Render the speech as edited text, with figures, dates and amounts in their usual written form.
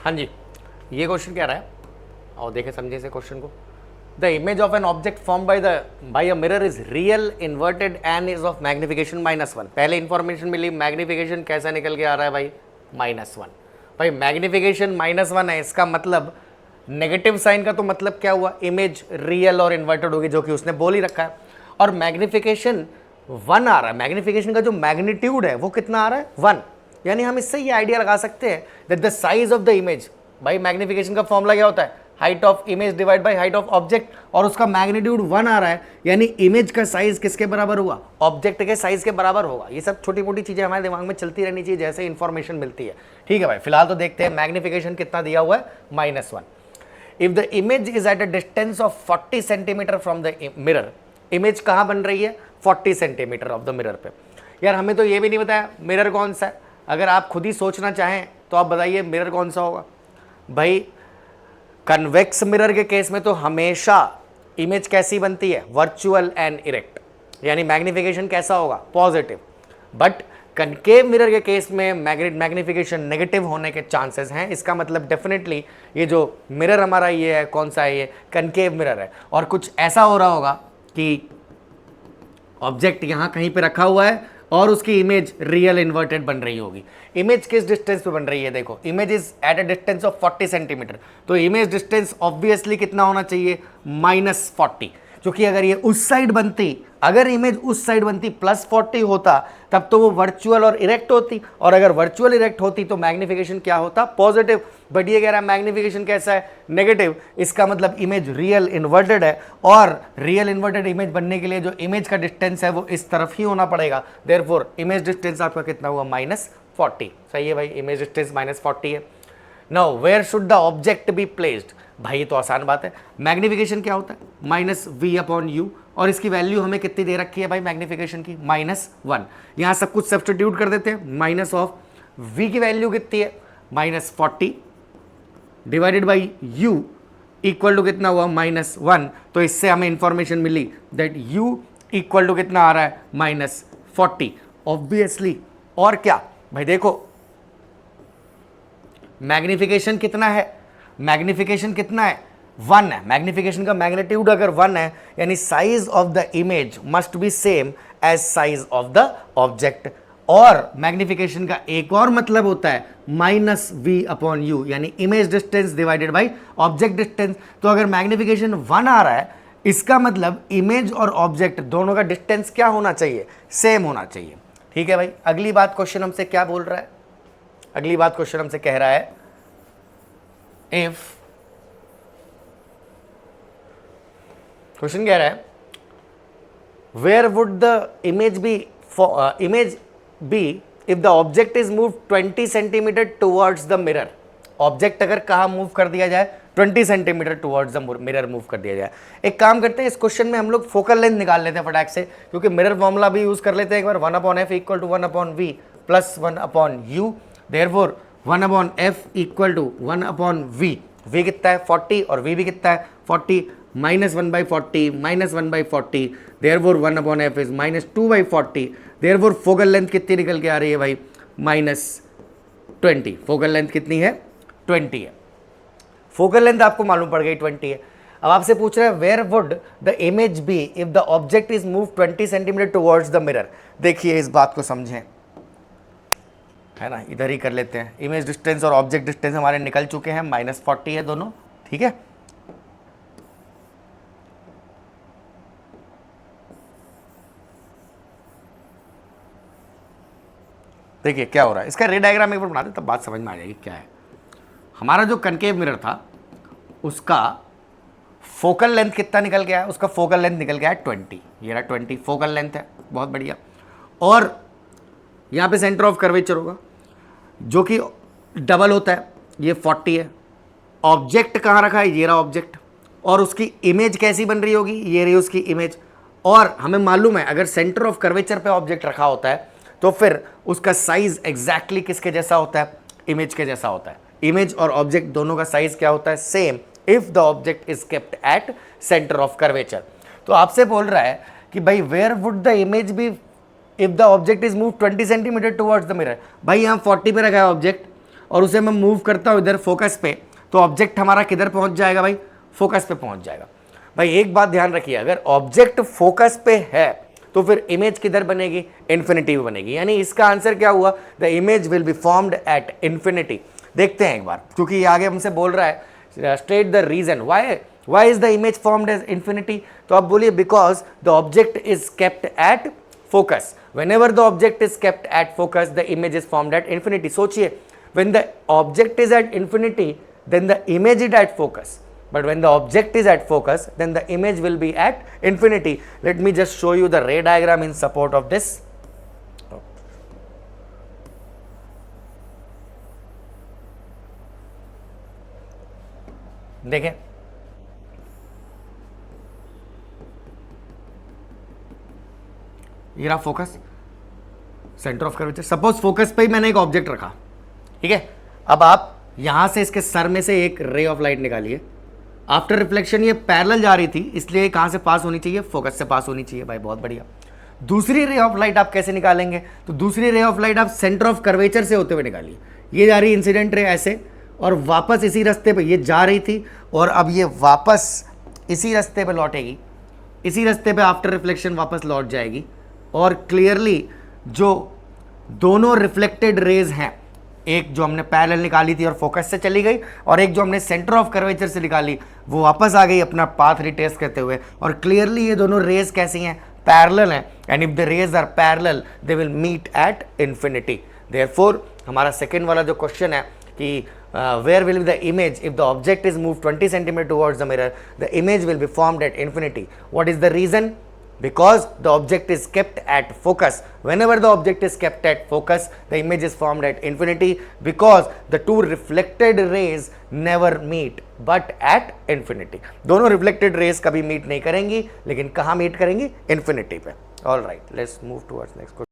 हाँ जी, ये क्वेश्चन क्या रहा है और देखे समझे इसे क्वेश्चन को। The image of an object form by a mirror is real inverted and is of magnification -1। पहले इंफॉर्मेशन मिली, मैग्निफिकेशन कैसा निकल के आ रहा है भाई, -1। भाई मैग्निफिकेशन -1 है, इसका मतलब नेगेटिव साइन का तो मतलब क्या हुआ, इमेज रियल और इन्वर्टेड होगी, जो कि उसने बोल ही रखा है। और मैग्निफिकेशन 1 आ रहा है, मैग्निफिकेशन का जो मैग्नीट्यूड है वो कितना आ रहा है, 1। यानी हम इससे ये आइडिया लगा सकते हैं that the size of the image, भाई मैग्निफिकेशन का फॉर्मूला क्या होता है, height of image divide by height of object, और उसका मैग्नीट्यूड 1 आ रहा है, यानी इमेज का साइज किसके बराबर हुआ, ऑब्जेक्ट के साइज के बराबर होगा। ये सब छोटी मोटी चीजें हमारे दिमाग में चलती रहनी चाहिए जैसे इंफॉर्मेशन मिलती है। ठीक है भाई, फिलहाल तो देखते हैं मैग्निफिकेशन कितना दिया हुआ है, -1। If the image is at a distance of 40 centimetre from the mirror, image कहां बन रही है, 40 सेंटीमीटर ऑफ द मिरर पे। यार हमें तो ये भी नहीं बताया मिरर कौन सा है, अगर आप खुद ही सोचना चाहें तो आप बताइए मिरर कौन सा होगा। भाई कन्वेक्स मिरर के केस में तो हमेशा इमेज कैसी बनती है, वर्चुअल एंड इरेक्ट, यानी मैग्निफिकेशन कैसा होगा, पॉजिटिव। बट कनकेव मिरर के केस में मैग्निफिकेशन नेगेटिव होने के चांसेस हैं। इसका मतलब डेफिनेटली ये जो मिरर हमारा ये है, कौन सा है ये, कनकेव मिरर है। और कुछ ऐसा हो रहा होगा कि ऑब्जेक्ट यहां कहीं पे रखा हुआ है और उसकी इमेज रियल इन्वर्टेड बन रही होगी। इमेज किस डिस्टेंस पे बन रही है, देखो image is at a distance of 40 centimetre, तो इमेज डिस्टेंस ऑब्वियसली कितना होना चाहिए, -40। क्योंकि अगर ये उस साइड बनती, अगर इमेज उस साइड बनती +40 होता, तब तो वो वर्चुअल और इरेक्ट होती, और अगर वर्चुअल इरेक्ट होती तो मैग्निफिकेशन क्या होता, पॉजिटिव। बट ये कह रहा है मैग्निफिकेशन कैसा है, नेगेटिव। इसका मतलब इमेज रियल इन्वर्टेड है, और रियल इन्वर्टेड इमेज बनने के लिए जो इमेज का डिस्टेंस है वो इस तरफ ही होना पड़ेगा। देयरफॉर इमेज डिस्टेंस आपका कितना हुआ, -40। सही है भाई, इमेज डिस्टेंस -40 है। Now where should the object be placed, भाई ये तो आसान बात है। मैग्निफिकेशन क्या होता है, -v/u, और इसकी वैल्यू हमें कितनी दे रखी है भाई मैग्निफिकेशन की, -1। यहां सब कुछ सब्स्टिट्यूट कर देते हैं, माइनस ऑफ v की वैल्यू कितनी है, -40 divided by u equal to कितना हुआ, -1। तो इससे हमें इंफॉर्मेशन मिली दैट u इक्वल टू कितना आ रहा है, -40 ऑब्वियसली। और क्या भाई, देखो मैग्निफिकेशन कितना है, मैग्निफिकेशन कितना है, 1 है। मैग्निफिकेशन का मैग्नीट्यूड अगर 1 है, यानी size of the image must be same as size of the object. और मैग्निफिकेशन का एक और मतलब होता है -v/u, यानी image distance divided by object distance. तो अगर मैग्निफिकेशन 1 आ रहा है, इसका मतलब इमेज और ऑब्जेक्ट दोनों का डिस्टेंस क्या होना चाहिए, सेम होना चाहिए। ठीक है भाई, अगली बात क्वेश्चन हमसे क्या बोल रहा है, अगली बात क्वेश्चन हमसे कह रहा है, इफ क्वेश्चन कह रहा है where would the image be if the object is move 20 centimetre towards the mirror. Object अगर कहा मूव कर दिया जाए, 20 centimetre towards the mirror move कर दिया जाए। एक काम करते हैं, इस क्वेश्चन में हम लोग फोकल लेंथ निकाल लेते हैं फटाक से, क्योंकि मिरर फॉर्मूला भी यूज कर लेते हैं एक बार, 1/f equal to 1/v plus 1/u। Therefore 1/f equal to 1/v, v कितना है 40 और v भी कितना है 40, -1/40 -1/40, therefore 1/f is -2/40। Therefore focal length कितनी निकल के आ रही है भाई, -20। फोकल लेंथ कितनी है, 20 है। फोकल लेंथ आपको मालूम पड़ गई 20 है। अब आपसे पूछ रहा है where would the image be if the object is move 20 centimetre towards the mirror. देखिए इस बात को समझें, है ना, इधर ही कर लेते हैं। इमेज डिस्टेंस और ऑब्जेक्ट डिस्टेंस हमारे निकल चुके हैं, -40 है दोनों, ठीक है। देखिए क्या हो रहा है, इसका रे डायग्राम एक बार बना दे तब बात समझ में आ जाएगी क्या है। हमारा जो कनकेव मिरर था उसका फोकल लेंथ कितना निकल गया है, उसका फोकल लेंथ निकल गया है 20, ये रहा 20 फोकल लेंथ है, बहुत बढ़िया। और यहाँ पे सेंटर ऑफ कर्वेचर होगा जो कि डबल होता है, ये 40 है। ऑब्जेक्ट कहाँ रखा है, ये रहा ऑब्जेक्ट, और उसकी इमेज कैसी बन रही होगी, ये रही उसकी इमेज। और हमें मालूम है अगर सेंटर ऑफ कर्वेचर पे ऑब्जेक्ट रखा होता है तो फिर उसका साइज एग्जैक्टली किसके जैसा होता है, इमेज के जैसा होता है। इमेज और ऑब्जेक्ट दोनों का साइज क्या होता है, same, if the object is kept at centre of curvature. तो आपसे बोल रहा है कि भाई where would the image be if the object is move 20 centimetre towards the mirror. भाई यहाँ 40 पे रखा है ऑब्जेक्ट और उसे मैं मूव करता हूँ इधर फोकस पे, तो ऑब्जेक्ट हमारा किधर पहुंच जाएगा भाई, फोकस पे पहुंच जाएगा। भाई एक बात ध्यान रखिए, अगर ऑब्जेक्ट फोकस पे है तो फिर इमेज किधर बनेगी, इन्फिनिटी में बनेगी। यानी इसका आंसर क्या हुआ, the image will be formed at infinity. देखते हैं एक बार, क्योंकि ये आगे हमसे बोल रहा है state the reason why is the image formed as infinity. तो आप बोलिए because the object is kept at focus. Whenever the object is kept at focus the image is formed at infinity. सोचिए, when the object is at infinity then the image is at focus, but when the object is at focus then the image will be at infinity. Let me just show you the ray diagram in support of this. देखें, ये रहा focus, centre of curvature. Suppose focus पे ही मैंने एक object रखा, ठीक है। अब आप यहां से इसके सर में से एक रे ऑफ लाइट निकालिए। आफ्टर रिफ्लेक्शन ये पैरेलल जा रही थी, इसलिए कहां से पास होनी चाहिए, फोकस से पास होनी चाहिए। भाई बहुत बढ़िया। दूसरी रे ऑफ लाइट आप कैसे निकालेंगे, तो दूसरी रे ऑफ लाइट आप सेंटर ऑफ कर्वेचर से होते हुए निकालिए। ये जा रही इंसिडेंट रे ऐसे, और वापस इसी रास्ते पे ये जा रही थी, और अब ये वापस इसी रास्ते पे लौटेगी, इसी रास्ते पे आफ्टर रिफ्लेक्शन वापस लौट जाएगी। और क्लियरली जो दोनों रिफ्लेक्टेड रेज हैं, एक जो हमने पैरेलल निकाली थी और फोकस से चली गई, और एक जो हमने सेंटर ऑफ कर्वेचर से निकाली वो वापस आ गई अपना पाथ रिट्रेस करते हुए। और क्लियरली ये दोनों रेज कैसी हैं, पैरेलल हैं, and if the rays are parallel they will meet at infinity. Therefore हमारा सेकेंड वाला जो क्वेश्चन है कि where will be the image if the object is moved 20 cm towards the mirror, the image will be formed at infinity. What is the reason? Because the object is kept at focus. Whenever the object is kept at focus, the image is formed at infinity, because the two reflected rays never meet but at infinity. दोनों reflected rays कभी meet नहीं करेंगी, लेकिन कहाँ meet करेंगी, infinity पे। All right, let's move towards next question.